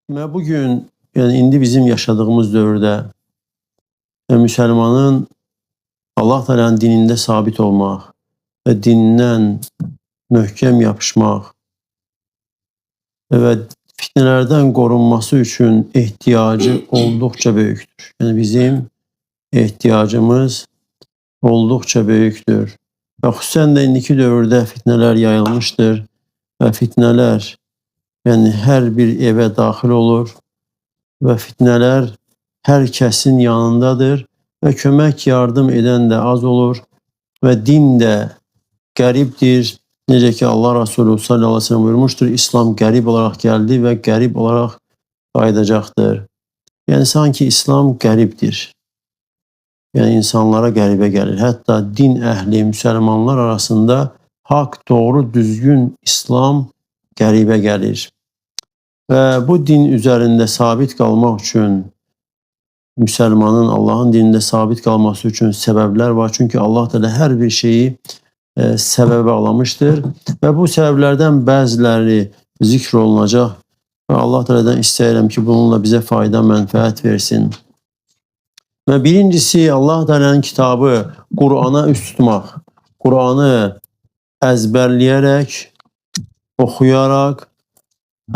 Ve bugün yani indi bizim yaşadığımız dövrdə Müslümanın Allah Teala'nın dinində sabit olmaq və dinindən möhkəm yapışmaq və fitnələrdən qorunması üçün ehtiyacı olduqca böyükdür. Yəni bizim ehtiyacımız olduqca böyükdür. Və xüsusən də indiki dövrdə fitnələr yayılmışdır və fitnələr yəni hər bir evə daxil olur və fitnələr hər kəsin yanındadır və kömək yardım edən də az olur və din də qəribdir. Necə ki Allah Resulü sallallahu aleyhi ve sellem buyurmuşdur, İslam qərib olaraq gəldi və qərib olaraq qayıdacaqdır. Yəni sanki İslam qəribdir. Yəni insanlara qəribə gəlir. Hətta din əhli, müsəlmanlar arasında haqq, doğru, düzgün İslam qəribə gəlir. Və bu din üzərində sabit qalmaq üçün müsəlmanın Allahın dinində sabit qalması üçün səbəblər var. Çünki Allah da hər bir şeyi səbəbə bağlamışdır və bu səbəblərdən bəziləri zikr olunacaq və Allah Teala'dan istəyirəm ki, bununla bizə fayda, mənfəət versin. Və birincisi Allah Teala'nın kitabı Qur'ana üst tutmaq, Qur'anı əzbərləyərək, oxuyaraq,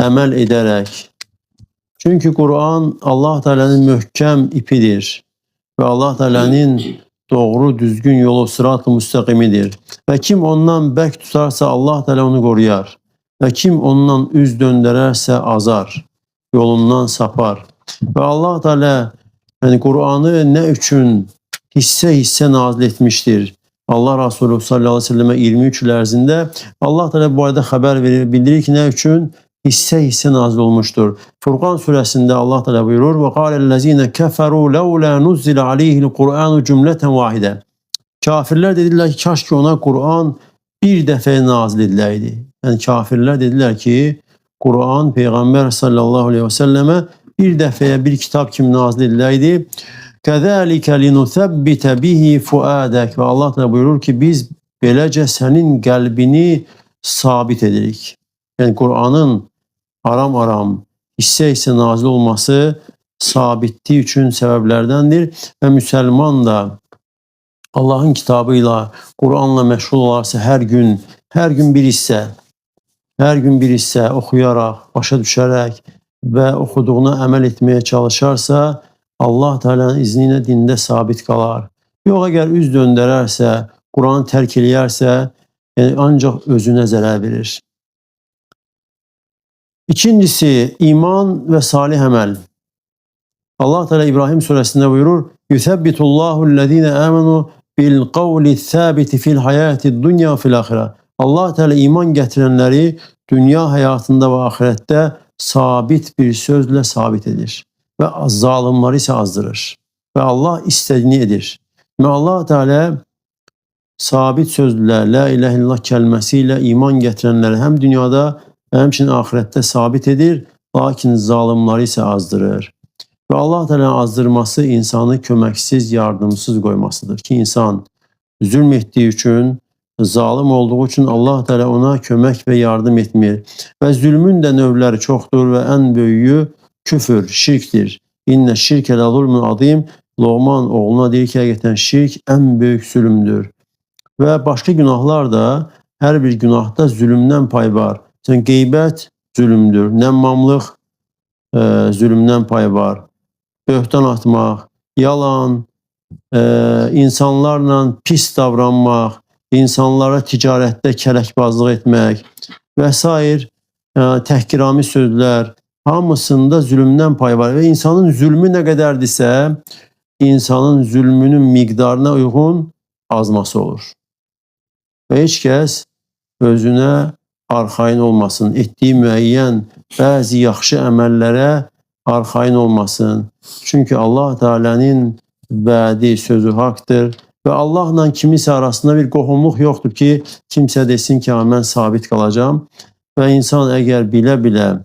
əməl edərək. Çünki Qur'an Allah Teala'nın möhkəm ipidir və Allah Teala'nın doğru, düzgün yolu sırat-ı müstəqimidir. Və kim ondan bərk tutarsa Allah Teala onu qoruyar. Və kim ondan üz döndərərsə azar, yolundan sapar. Və Allah Teala yəni Qur'anı nə üçün hissə-hissə nazil etmişdir? Allah Resulü sallallahu aleyhi ve selleme 23 il ərzində Allah Teala bu arada xəbər verir, bildirir ki, nə üçün hissə-hissə nazil olmuşdur. Furqan surəsində Allah Teala buyurur: "Və qalellezine keferu laula nuzila aleyhi'l Kur'anu cümleten vahide." Kafirlər dedilər ki, kaş ki ona Qur'an bir dəfə nazil ediləydi. Yəni kafirlər dedilər ki, Qur'an Peyğəmbər sallallahu aleyhi ve selleme bir dəfəyə bir kitab kimi nazil ediləydi. Kəzəlikə linuthəbbitə bihi fuadək. Və Allah da buyurur ki, biz beləcə sənin qəlbini sabit edirik. Yəni Qur'anın aram-aram, hissə-hissə nazil olması sabitliyi üçün səbəblərdəndir və müsəlman da Allahın kitabı ilə, Qur'anla məşğul olarsa hər gün bir hissə oxuyaraq, başa düşərək və oxuduğuna əməl etməyə çalışarsa, Allah Teala'nın izni ilə dində sabit qalar. Yox, əgər üz döndərərsə, Qur'anı tərk eləyərsə, yəni ancaq özünə zərər verir. İkincisi, iman və salih əməl. Allah Teala İbrahim surəsində buyurur: "Yuthabbitullahu-llezine amenu bil-qawli-thâbiti fil-hayâti-dunya fil-âxirə." Allah Teala iman gətirənləri dünya həyatında və axirətdə sabit bir sözlə sabit edir və zalimləri isə azdırır və Allah istədiyini edir. Və Allah Teala sabit sözlə, la ilahe illallah kəlməsi ilə iman gətirənləri həm dünyada və həmçinin axirətdə sabit edir, lakin zalimləri isə azdırır. Və Allah Teala'nın azdırması insanı köməksiz, yardımsız qoymasıdır ki, insan zülm etdiyi üçün, zalim olduğu üçün Allah Teala ona kömək və yardım etmir. Və zülmün də növləri çoxdur və ən böyüyü küfür, şirkdir. İnnə şirkə lə zulmun azim. Loğman oğluna deyir ki, həqiqətən şirk ən böyük zülmdür. Və başqa günahlar da, hər bir günahda zülmdən pay var. Məsələn, qeybət zülmdür, nəmmamlıq zülmdən pay var. Böhtan atmaq, yalan, insanlarla pis davranmaq, insanlara ticarətdə kələkbazlıq etmək və s. Təhqirami sözlər, hamısında zülmdən pay var. Və insanın zülmü nə qədərdirsə, insanın zülmünün miqdarına uyğun azması olur. Və heç kəs özünə arxain olmasın, etdiyi müəyyən bəzi yaxşı əməllərə arxain olmasın. Çünki Allah Teala'nın vədi, sözü haqdır və Allahla kimisə arasında bir qohumluq yoxdur ki, kimsə desin ki, mən sabit qalacağam. Və insan əgər bilə-bilə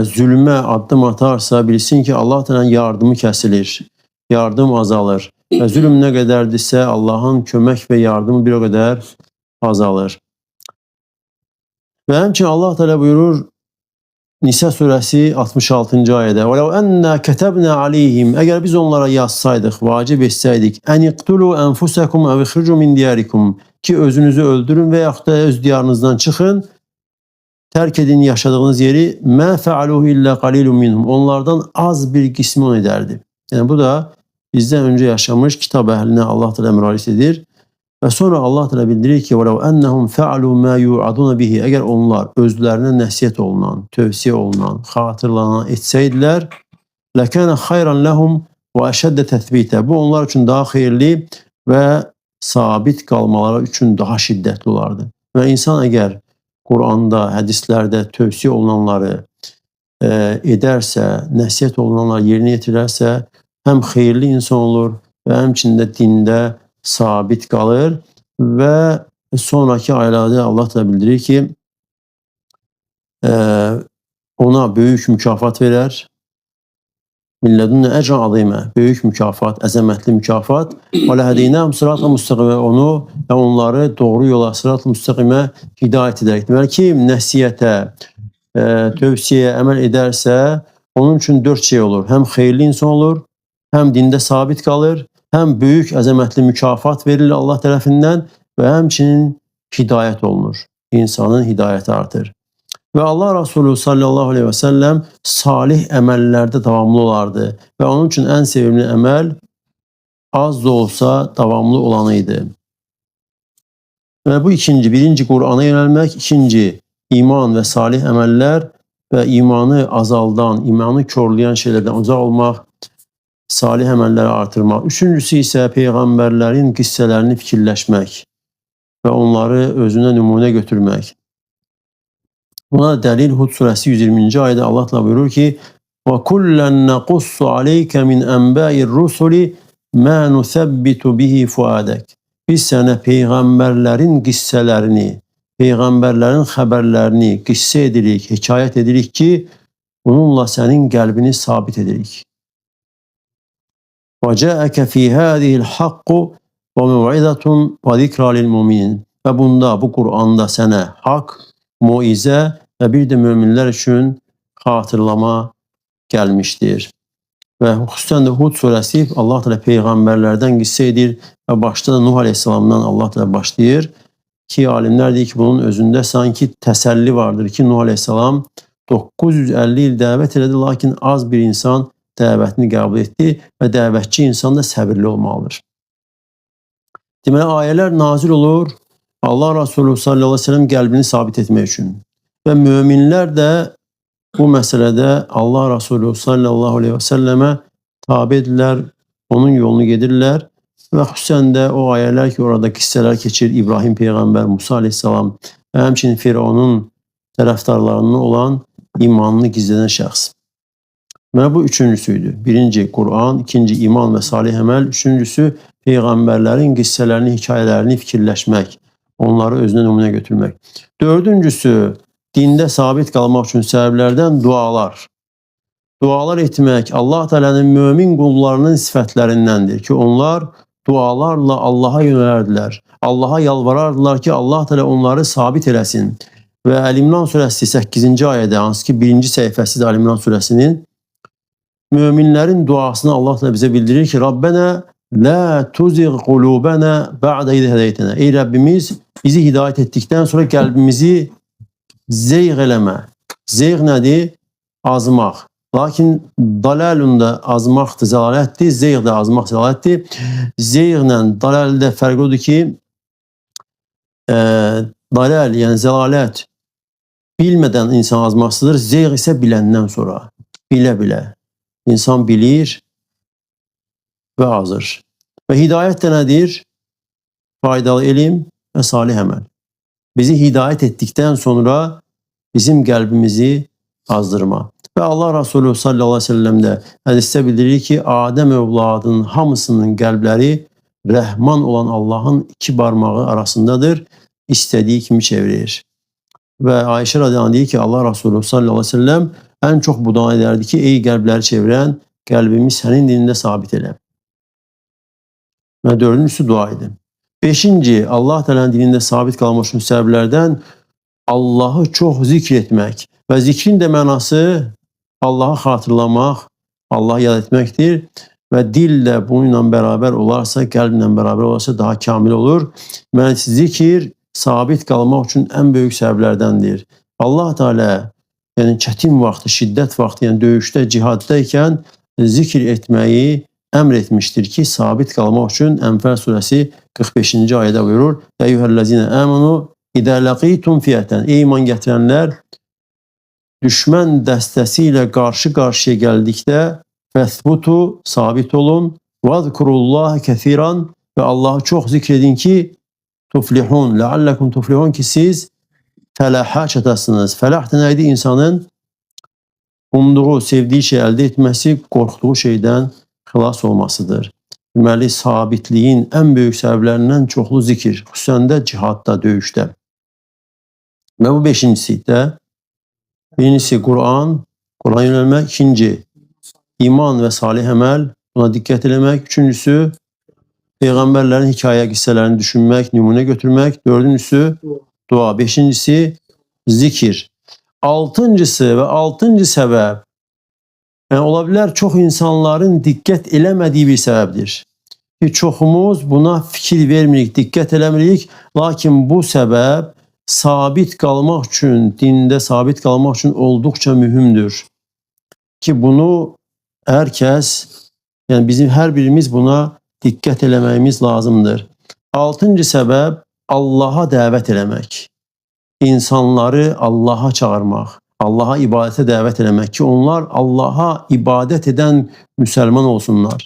zülmə addım atarsa, bilsin ki, Allah Teala'nın yardımı kəsilir, yardım azalır. Və zülm nə qədərdirsə, Allahın kömək və yardımı bir o qədər azalır. Və həmçinin Allah Teala buyurur: Nisa surəsi 66-cı ayədə وَلَوْ أَنَّا كَتَبْنَا عَلَيْهِمْ Əgər biz onlara yazsaydıq, vacib etsəydik أَنْ اِقْتُلُوا أَنْفُسَكُمْ اَوْ اِخْرِجُوا مِنْ دِيَارِكُمْ Ki özünüzü öldürün və yaxud da öz diyarınızdan çıxın, tərk edin yaşadığınız yeri مَا فَعَلُوهُ إِلَّا قَلِيلٌ مِنْهُمْ Onlardan az bir qismi onu edərdi. Yəni bu da bizdən öncə yaşamış kitab əhlinə Allah Teala müraciət edir. Və sonra Allah Teala bildirir ki, وَلَوْ أَنَّهُمْ فَعَلُوا مَا يُوعَدُونَ بِهِ Əgər onlar özlərinə nəsiyyət olunan, tövsiyə olunan, xatırlanan etsəydilər, لَكَانَ خَيْرًا لَهُمْ وَأَشَدَّ تَثْبِيتًا Bu onlar üçün daha xeyirli və sabit qalmaları üçün daha şiddətli olardı. Və insan əgər Quranda, hədislərdə tövsiyə olunanları edərsə, nəsiyyət olunanları yerinə yetirərsə, həm xeyirli insan olur və həmçində dində sabit qalır və sonraki ayələrdə Allah da bildirir ki, ona böyük mükafat verər. Millədunna əcran azimə, böyük mükafat, əzəmətli mükafat. Və ləhədinəhum sıratla müstəqimə onu və onları doğru yola sıratla müstəqimə hidayət edərək. Deməli ki, nəsiyyətə, tövsiyəyə əməl edərsə, onun üçün 4 şey olur. Həm xeyirli insan olur, həm dində sabit qalır, həm böyük əzəmətli mükafat verilir Allah tərəfindən və həmçinin hidayət olunur. İnsanın hidayəti artır. Və Allah Resulü sallallahu aleyhi və səlləm salih əməllərdə davamlı olardı və onun üçün ən sevimli əməl az da olsa davamlı olanı idi. Və bu birinci Qur'ana yönəlmək, ikinci iman və salih əməllər və imanı azaldan, imanı körləyən şeylərdən uzaq olmaq, salih əməlləri artırmaq. Üçüncüsü isə peyğəmbərlərin qissələrini fikirləşmək və onları özünə nümunə götürmək. Buna dəlil Hud surəsi 120-ci ayədə Allah təala buyurur ki: وَكُلًّا نَقُصُّ عَلَيْكَ مِنْ أَنْبَاءِ الرُّسُلِ مَا نُثَبِّتُ بِهِ فُؤَادَكَ Biz sənə peyğəmbərlərin qissələrini, peyğəmbərlərin xəbərlərini qissə edirik, hekayət edirik ki, bununla sənin qəlbini sabit edirik. وَجَاءَكَ فِي هَذِهِ الْحَقُّ وَمَوْعِظَةٌ وَذِكْرَى لِلْمُؤْمِنِينَ Və bunda, bu Qur'anda sənə haqq, muizə və bir də möminlər üçün xatırlama gəlmişdir. Və xüsusən də Hud surəsi Allah Teala peyğəmbərlərdən qissə edir və başda da Nuh əleyhissalamdan Allah Teala başlayır ki, alimlər deyir ki, bunun özündə sanki təsəlli vardır ki, Nuh əleyhissalam 950 il dəvət elədi, lakin az bir insan dəvətini qəbul etdi və dəvətçi insan da səbirli olmalıdır. Deməli, ayələr nazil olur Allah Resulü sallallahu aleyhi ve sellem qəlbini sabit etmək üçün. Və möminlər də bu məsələdə Allah Resulü sallallahu aleyhi ve sellemə tabi edirlər, onun yolunu gedirlər və xüsusən də o ayələr ki, orada qissələr keçir, İbrahim Peyğəmbər, Musa aleyhissalam və həmçinin Firavunun tərəfdarlarının olan imanını gizlənən şəxs. Və bu üçüncüsüydü. Birinci Qur'an, ikinci iman və salih əməl, üçüncüsü peyğəmbərlərin qissələrini, hekayələrini fikirləşmək, onları özünə nümunə götürmək. Dördüncüsü, dində sabit qalmaq üçün səbəblərdən dualar. Dualar etmək Allah Teala'nın mömin qullarının sifətlərindəndir ki, onlar dualarla Allah'a yönələrdilər. Allah'a yalvarardılar ki, Allah Teala onları sabit eləsin. Və Əl-İmran surəsi 8-ci ayədə, hansı ki, 1-ci səhifəsi də Əl-İmran surəsinin, möminlərin duasını Allah Teala bizə bildirir ki, Rabbənə la tuzigh qulubana ba'da iz hedaytana. Ey Rəbbimiz, bizi hidayət etdikdən sonra qəlbimizi zeyğ eləmə. Zeyğ nədir? Azmaq. Lakin dalalun da azmaqdır, zəlalətdir. Zeyğ də azmaq, zəlalətdir. Zeyğlə dalaldə fərq odur ki, dalal, yəni zəlalət bilmədən insan azmaqsıdır. Zeyğ isə biləndən sonra, bilə-bilə. İnsan bilir və azır. Və hidayət də nədir? Faydalı elm və salih əməl. Bizi hidayət etdikdən sonra bizim qəlbimizi azdırma. Və Allah Resulü sallallahu aleyhi ve sellem də hədisdə bildirir ki, Adəm övladının hamısının qəlbləri rəhman olan Allahın iki barmağı arasındadır, istədiyi kimi çevirir. Və Ayşə radiyallahu anh deyir ki, Allah Resulü sallallahu aleyhi ve sellem ən çox bu dua edərdi ki, ey qəlbləri çevirən, qəlbimi sənin dinində sabit elə. Və dördüncüsü dua idi. Beşinci, Allah Teala'nın dinində sabit qalmaq üçün səbəblərdən Allahı çox zikr etmək Və zikrin də mənası Allahı xatırlamaq, Allahı yad etməkdir. Və dillə bununla bərabər olarsa, qəlblə bərabər olarsa daha kamil olur. Zikir sabit qalmaq üçün ən böyük səbəblərdəndir. Allah Teala yəni çətin vaxtı, şiddət vaxtı, yəni döyüşdə, cihadda ikən zikr etməyi əmr etmişdir ki, sabit qalmaq üçün Ənfəl surəsi 45-ci ayədə buyurur: "Eyyuhellezine amanu idə laqitum fiyatan." Ey iman gətirənlər, düşmən dəstəsi ilə qarşı-qarşıya gəldikdə fəthbutu, sabit olun, vazkurullaha kəsiran və Allahı çox zikr edin ki, tuflihun, leallekum tuflihun ki siz fələha çatasınız. Fəlah da neydi? İnsanın umduğu, sevdiği şey əldə etməsi, qorxduğu şeydən xilas olmasıdır. Deməli, sabitliyin ən böyük səbəblərindən çoxlu zikir, xüsusən də cihadda, döyüşdə. Və bu beşincisi də, birincisi Kur'an yönəlmək, ikinci iman və salih əməl, buna diqqət eləmək, üçüncüsü Peyğəmbərlərin hikayə qissələrini düşünmək, nümunə götürmək, dördüncüsü dua, beşincisi zikir. Altıncısı və altıncı səbəb, yəni ola bilər çox insanların diqqət eləmədiyi bir səbəbdir. Ki, çoxumuz buna fikir vermirik, diqqət eləmirik, lakin bu səbəb sabit qalmaq üçün, dində sabit qalmaq üçün olduqca mühümdür. Ki, bunu hər kəs, yəni bizim hər birimiz buna diqqət eləməyimiz lazımdır. Altıncı səbəb, Allaha dəvət eləmək. İnsanları Allaha çağırmaq, Allaha ibadətə dəvət eləmək ki, onlar Allaha ibadət edən müsəlman olsunlar.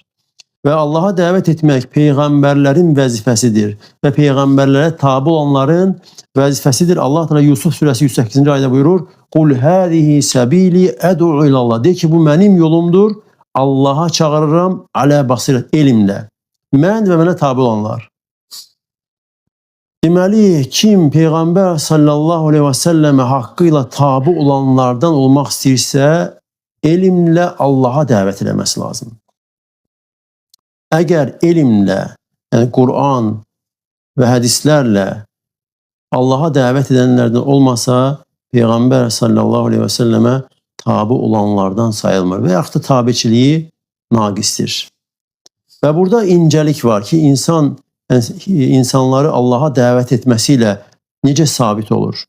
Və Allaha dəvət etmək Peyğəmbərlərin vəzifəsidir və Peyğəmbərlərə tabi olanların vəzifəsidir. Allah Teala Yusuf surəsi 108-ci ayədə buyurur: "Qul hadihi sabili ad'u ilallah." De ki, bu mənim yolumdur. Allaha çağırıram alə basirət, elmlə. Mən və mənə tabi olanlar. Deməli, kim Peyğəmbər sallallahu aleyhi və səlləmə haqqı ilə tabi olanlardan olmaq istəyirsə, elmlə Allaha dəvət eləməsi lazım. Əgər elmlə, yəni Qur'an və hədislərlə Allaha dəvət edənlərdən olmasa, Peyğəmbər sallallahu aleyhi və səlləmə tabi olanlardan sayılmır və yaxud da tabiçiliyi naqisdir. Və burada incəlik var ki, insanları Allaha dəvət etməsilə necə sabit olur?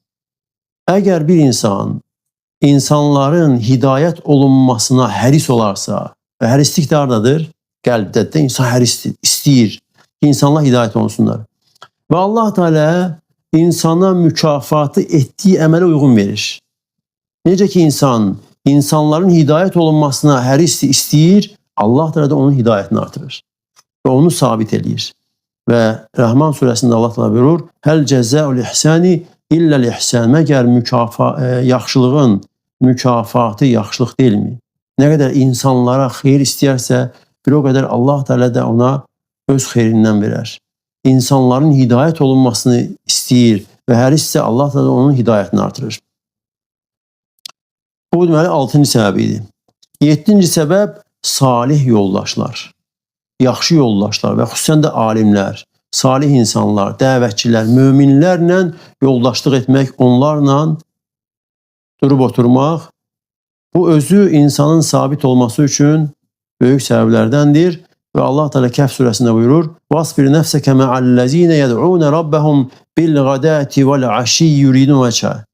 Əgər bir insan insanların hidayət olunmasına həris olarsa, və hərislik də haradadır? Qəlbdədir. İnsan hərisdir, istəyir ki, insanlar hidayət olunsunlar. Və Allah Teala insana mükafatı etdiyi əmələ uyğun verir. Necə ki, insanların hidayət olunmasına hərisdir, istəyir, Allah Teala da onun hidayətini artırır və onu sabit edir. Və Rəhman surəsində Allah Teala buyurur: "Həl cəzəul ihsani illəl ihsan." Məgər yaxşılığın mükafatı yaxşılıq deyilmi? Nə qədər insanlara xeyir istəyərsə, bir o qədər Allah Teala da ona öz xeyrindən verər. İnsanların hidayət olunmasını istəyir və hərissə Allah Teala onun hidayətini artırır. Bu deməli 6-cı səbəb idi. 7-ci səbəb salih yoldaşlar. Yaxşı yoldaşlar və xüsusən də alimlər, salih insanlar, dəvətçilər, möminlərlə yoldaşlıq etmək, onlarla durub oturmaq, bu özü insanın sabit olması üçün böyük səbəblərdəndir. Və Allah Teala Kəhf surəsində buyurur: "Vasbir nefseke ma'allezine yed'un rabbahum bil-ghadati vel-ashi yuridun vecha."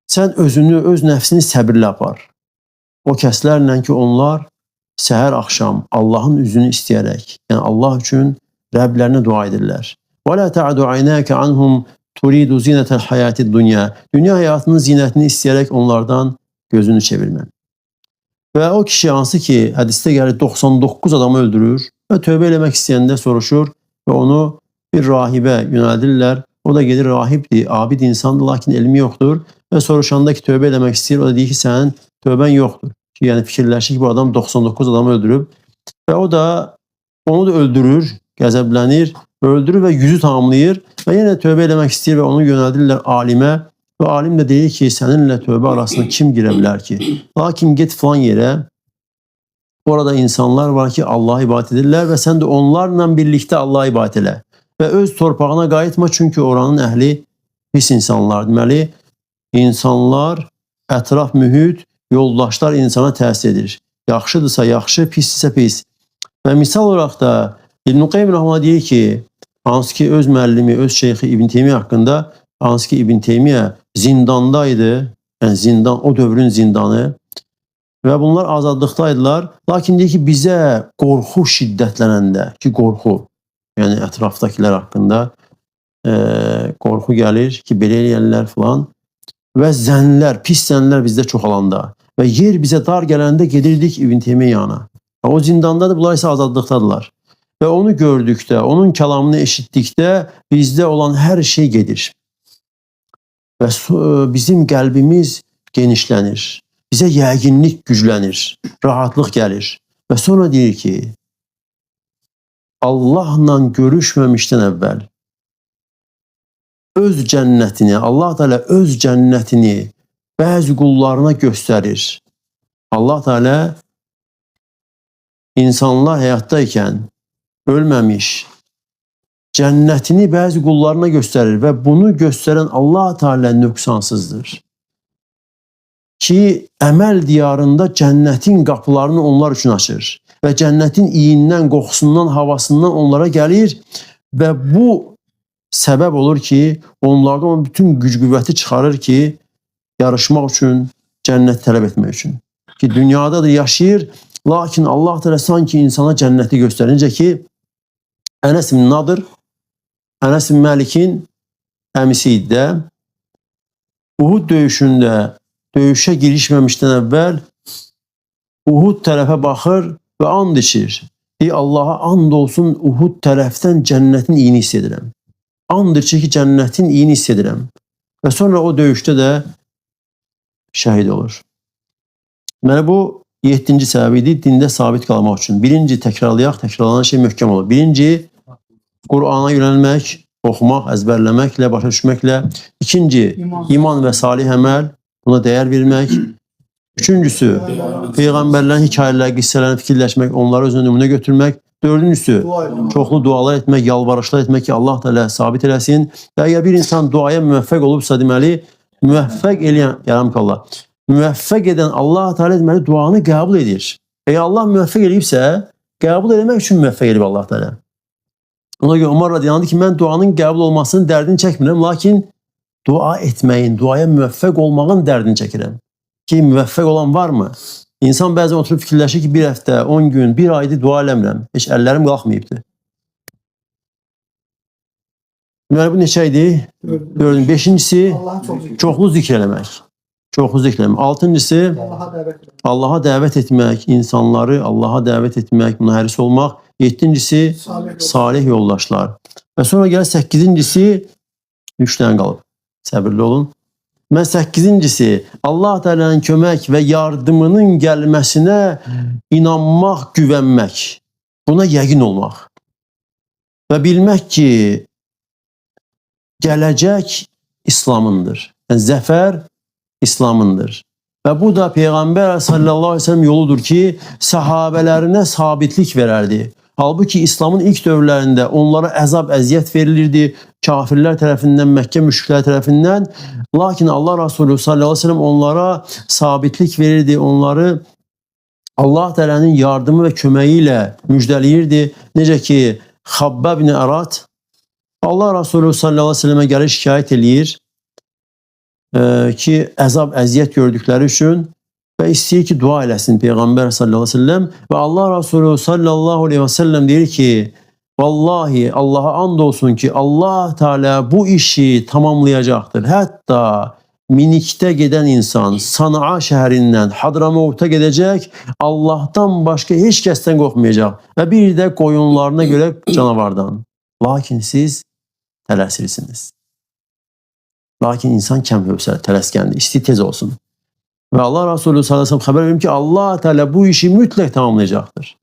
Sən özünü, öz nəfsini səbirlə apar. O kəslərlə ki, onlar səhər axşam Allahın üzünü istəyərək, yəni Allah üçün Rəblərinə dua edirlər. "Və la ta'du aynaka anhum turidu zinətel hayatid dunya." Dünya həyatının zinətini istəyərək onlardan gözünü çevirmə. Və o kişi hansı ki, hədisdə gəlir 99 adamı öldürür və tövbə eləmək istəyəndə soruşur və onu bir rahibə yönəldirlər. O da gedir, rahibdir, abid insandır, lakin elmi yoxdur və soruşanda ki, tövbə eləmək istəyir, o da deyir ki, sənin tövbən yoxdur. Ki, yəni fikirləşir ki, bu adam 99 adamı öldürüb və o da onu da öldürür, qəzəblənir, öldürür və yüzü tamamlayır və yenə tövbə eləmək istəyir və onu yönəldirlər alimə və alim də deyir ki, səninlə tövbə arasında kim girə bilər ki? Lakin get filan yerə, orada insanlar var ki, Allah'a ibadət edirlər və sən də onlarla birlikdə Allah'a ibadət elə və öz torpağına qayıtma, çünki oranın əhli pis insanlar. Deməli, insanlar ətraf mühit, yoldaşlar insana təsir edir. Yaxşıdırsa yaxşı, pisdirsə pis. Və misal olaraq da İbn Qayyim rəhməhullah deyir ki, hansı ki öz müəllimi, öz şeyxi İbn Teymiyyə haqqında, hansı ki İbn Teymiyyə zindandaydı, yəni zindan, o dövrün zindanı və bunlar azadlıqdaydılar. Lakin deyir ki, bizə qorxu şiddətlənəndə, ki qorxu, yəni ətrafdakılar haqqında qorxu gəlir ki, belə eləyənlər filan və zənlər, pis zənlər bizdə çoxalanda və yer bizə dar gələndə gedirdik İbn Teymiyyə yana. O zindandadır, bunlar isə azadlıqdadılar. Və onu gördükdə, onun kəlamını eşitdikdə bizdə olan hər şey gedir. Və bizim qəlbimiz genişlənir. Bizə yəqinlik güclənir, rahatlıq gəlir. Və sonra deyir ki, Allahla görüşməmişdən əvvəl öz cənnətini, Allah Teala öz cənnətini bəzi qullarına göstərir. Allah Teala insanlar həyatdaykən ölməmiş cənnətini bəzi qullarına göstərir və bunu göstərən Allah Teala nöqsansızdır. Ki əməl diyarında cənnətin qapılarını onlar üçün açır və cənnətin iyindən, qoxusundan, havasından onlara gəlir və bu səbəb olur ki, onlardan onun bütün güc-qüvvəti çıxarır ki, yarışmaq üçün, cənnət tələb etmək üçün. Ki dünyada da yaşayır, lakin Allah Teala sanki insana cənnəti göstərir. Necə ki, Ənəs ibn Nadir, Ənəs ibn Məlikin əmisi idi də, Uhud döyüşündə döyüşə girişməmişdən əvvəl Uhud tərəfə baxır və and içir. Allaha and olsun, Uhud tərəfdən cənnətin iyini hiss edirəm. And içir ki, cənnətin iyini hiss edirəm. Və sonra o döyüşdə də şəhid olur. Deməli, bu 7-ci səbəb idi, dində sabit qalmaq üçün. Birinci, təkrarlayaq, təkrarlanan şey möhkəm olur. Birinci, Qur'ana yönəlmək, oxumaq, əzbərləməklə, başa düşməklə. İkinci, iman və salih əməl, buna dəyər vermək. Üçüncüsü, Peyğəmbərlərin hekayələri, qissələrini fikirləşmək, onları özünə nümunə götürmək. Dördüncüsü, çoxlu dualar etmək, yalvarışlar etmək ki, Allah Teala sabit eləsin. Və əgər bir insan duaya müvəffəq olubsa, deməli, müvəffəq edən Allah Teala deməli, duanı qəbul edir. Əgər Allah müvəffəq edibsə, qəbul etmək üçün müvəffəq edib Allah Teala. Ona görə Umar radiyallahu anh ki, mən duanın qəbul olmasının dərdini çəkmirəm, lakin dua etməyin, duaya müvəffəq olmağın dərdini çəkirəm. Ki, müvəffəq olan varmı? İnsan bəzən oturub fikirləşir ki, bir həftə, 10 gün, bir aydır dua eləmirəm. Heç əllərim qalxmayıbdır. Deməli, bu neçə idi? Dördüncü. Beşincisi, çoxlu zikr eləmək. Çoxlu zikr eləmək. Altıncısı, Allaha dəvət etmək, insanları Allaha dəvət etmək, buna həris olmaq. Yedincisi, salih yoldaşlar. Və sonra gəlir 8-incisi, 3 dənə qalıb. Səbirli olun. Mən 8-incisi, Allah Teala'nın kömək və yardımının gəlməsinə inanmaq, güvənmək. Buna yəqin olmaq. Və bilmək ki, gələcək İslamındır. Yəni, zəfər İslamındır. Və bu da Peyğəmbər sallallahu aleyhi ve sellem yoludur ki, səhabələrinə sabitlik verərdi. Halbuki İslamın ilk dövrlərində onlara əzab, əziyyət verilirdi. Kafirlər tərəfindən, Məkkə müşriklər tərəfindən. Lakin Allah Resulü sallallahu aleyhi ve sellem onlara sabitlik verirdi. Onları Allah Teala'nın yardımı və köməyi ilə müjdəliyirdi. Necə ki, Xabbab ibn Arat Allah Resulü sallallahu aleyhi ve sellemə gəlir şikayət eləyir ki, əzab, əziyyət gördükləri üçün və istəyir ki, dua eləsin Peyğəmbər sallallahu aleyhi ve sellem və Allah Resulü sallallahu aleyhi ve sellem deyir ki, vallahi Allaha and olsun ki, Allah Teala bu işi tamamlayacaqdır. Hətta minikdə gedən insan Sana'a şəhərindən Hadramavut'a gedəcək, Allahdan başqa heç kəsdən qorxmayacaq və bir də qoyunlarına görə canavardan. Lakin siz tələsirsiniz. Lakin insan kəm hövsələ, tələskəndir, istəyir tez olsun. Və Allah Resulü sallallahu aleyhi ve sellem xəbər verir ki, Allah Teala bu işi mütləq tamamlayacaqdır.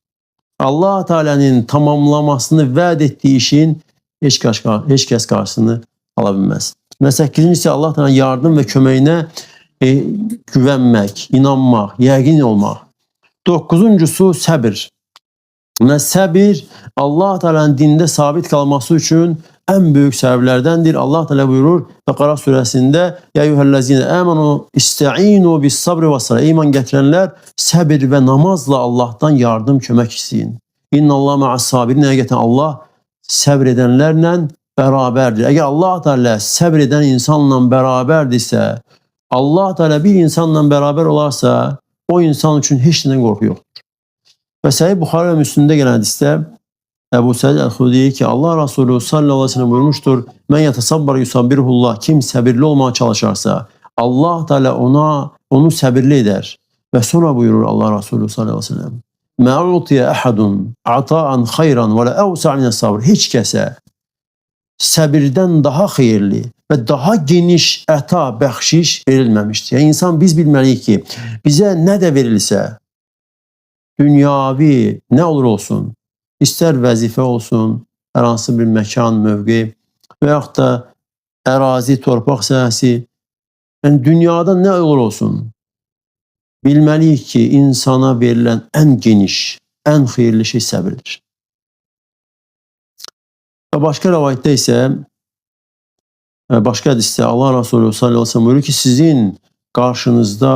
Allah Teala'nın tamamlamasını vəd etdiyi işin heç kəs qarşısını ala bilməz. Və 8-incisi Allah Teala'nın yardım və köməyinə güvənmək, inanmaq, yəqin olmaq. 9-uncusu səbir. Və səbir Allah Teala'nın dində sabit qalması üçün ən böyük səbəblərdəndir. Allah Teala buyurur Bəqara surəsində: "Ya eyyuhellezine amenu ista'inu bis-sabri was-salah." İman gətirənlər səbir və namazla Allahdan yardım, kömək istəyin. İnnallaha ma'as-sabirin. Həqiqətən Allah səbr edənlərlə bərabərdir. Əgər Allah Teala səbr edən insanla bərabərdirsə, Allah Teala bir insanla bərabər olarsa, o insan üçün heç nədən qorxu yoxdur. Və Səhih Buxari və Müslimdə gələn hədisdə Əbu Səid Əl-Xudri deyir ki, Allah Resulü sallallahu aleyhi ve sellem buyurmuşdur: "Mən yətasabbar yusabbirhullah." Kim səbirli olmağa çalışarsa, Allah Teala onu səbirli edər. Və sonra buyurur Allah Resulü sallallahu aleyhi ve sellem: "Mə utiyə əhədun ata'an xayran və la awsa' min as-sabr." Heç kəsə səbirdən daha xeyirli və daha geniş əta, bəxşiş verilməmişdir. Yəni insan biz bilməliyik ki, bizə nə də verilsə, dünyavi nə olur olsun, İstər vəzifə olsun, hər hansı bir məkan, mövqe və yaxud da ərazi, torpaq sahəsi, yəni dünyada nə olur olsun, bilməliyik ki, insana verilən ən geniş, ən xeyirli şey səbirdir. Və başqa rəvayətdə isə, başqa hədisdə Allah Resulü sallallahu aleyhi ve sellem buyurur ki, sizin qarşınızda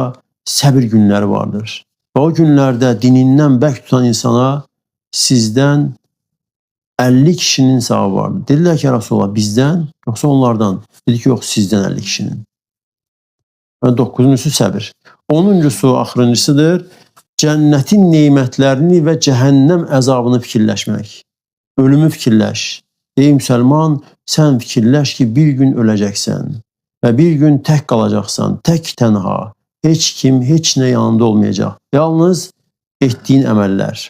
səbir günləri vardır. Və o günlərdə dinindən bərk tutan insana sizdən 50 kişinin savabı vardır. Dedilər ki, Resulullah bizdən, yoxsa onlardan? Dedi ki, yox, sizdən 50 kişinin. Və 9-uncusu səbir. 10-uncusu, axırıncısıdır, cənnətin neymətlərini və cəhənnəm əzabını fikirləşmək. Ölümü fikirləş. Ey müsəlman, sən fikirləş ki, bir gün öləcəksən və bir gün tək qalacaqsan, tək tənha. Heç kim, heç nə yanında olmayacaq. Yalnız etdiyin əməllər.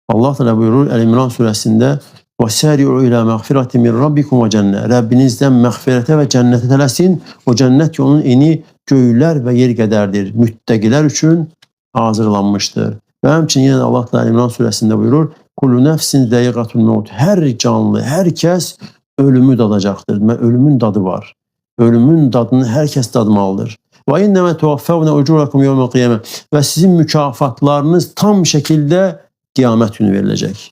Allah Teala buyurur Əl-İmran surəsində: "Vasari'u ila mağfiratin min rabbikum və cennə." Rəbbinizdən məğfirətə və cənnətə tələsin. O cənnət ki, onun eni göylər və yer qədərdir. Müttəqilər üçün hazırlanmışdır. Və həmçinin yenə Allah Teala Əl-İmran surəsində buyurur: "Kullu nefsin zaiqatul maut." Hər canlı, hər kəs ölümü dadacaqdır. Ölümün dadı var. Ölümün dadını hər kəs dadmalıdır. Və innəmə tuvaffavna ucurakum yevmel qiyamə. Və sizin mükafatlarınız tam şəkildə qiyamət günü veriləcək.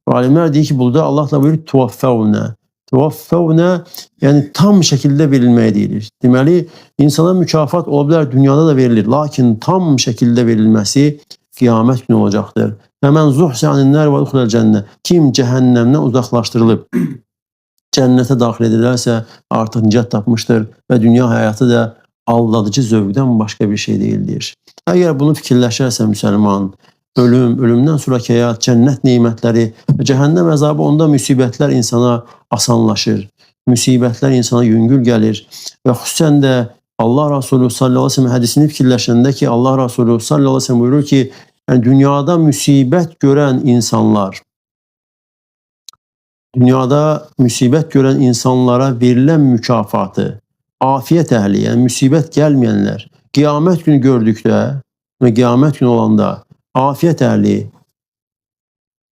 Alimlər deyir ki, burada Allah da buyurur tuvaffavna. Tuvaffavna yəni tam şəkildə verilməyə deyilir. Deməli, insana mükafat ola bilər, dünyada da verilir. Lakin tam şəkildə verilməsi qiyamət günü olacaqdır. Həmən zuhsəninlər və uxuləl cənnə. Kim cəhənnəmdən uzaqlaşdırılıb cənnətə daxil edilərsə artıq nicat tapmışdır və dünya həyatı da aldadıcı zövqdən başqa bir şey deyildir. Əgər bunu fikirləşərsə müsəlman, ölümdən sonraki həyat, cənnət neymətləri və cəhənnəm əzabı, onda müsibətlər insana asanlaşır. Müsibətlər insana yüngül gəlir və xüsusən də Allah Resulü sallallahu aleyhi ve sellem hədisini fikirləşəndə ki, Allah Resulü sallallahu aleyhi ve sellem buyurur ki, yəni dünyada müsibət görən insanlara verilən mükafatı, afiyət əhli, yəni müsibət gəlməyənlər, qiyamət günü gördükdə və qiyamət günü olanda afiyət əhli,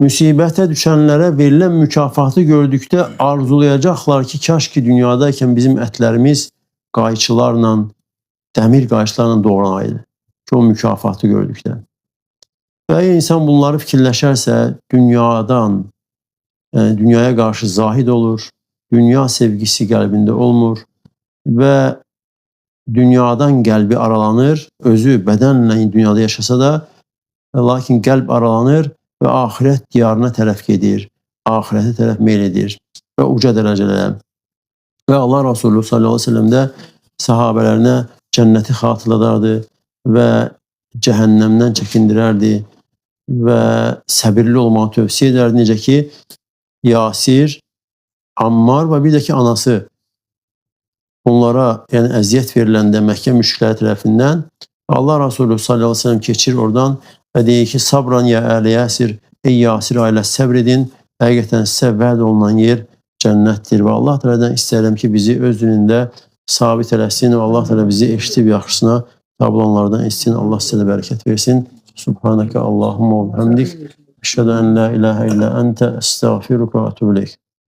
müsibətə düşənlərə verilən mükafatı gördükdə arzulayacaqlar ki, kaş ki dünyadayken bizim ətlərimiz qayçılarla, dəmir qayçılarla doğranaydı ki, o mükafatı gördükdə. Və insan bunları fikirləşərsə, dünyaya qarşı zahid olur, dünya sevgisi qəlbində olmur və dünyadan qəlbi aralanır, özü bədənlə dünyada yaşasa da, lakin qəlb aralanır və axirət diyarına tərəf gedir, axirətə tərəf meyl edir və uca dərəcələrə. Və Allah Resulü sallallahu aleyhi ve sellem də sahabələrinə cənnəti xatırladardı və cəhənnəmdən çəkindirərdi və səbirli olmağı tövsiyə edərdi. Necə ki, Yasir, Ammar və bir də ki, anası onlara yəni əziyyət veriləndə Məkkə müşrikləri tərəfindən Allah Resulü sallallahu aleyhi ve sellem keçir oradan və deyir ki, sabran ya əli Yasir, ey Yasir ailəsi səbr edin, həqiqətən sizə vəd olunan yer cənnətdir və Allah Teala'dan istəyirəm ki, bizi öz dinində sabit eləsin və Allah Teala bizi eşitib yaxşısına tabulanlardan etsin. Allah sizə də bərəkət versin. Subhanəkə Allahumma və həmdik. Əşhədə ən la ilahə illə əntə əstəğfiruka və etûbü ileyk.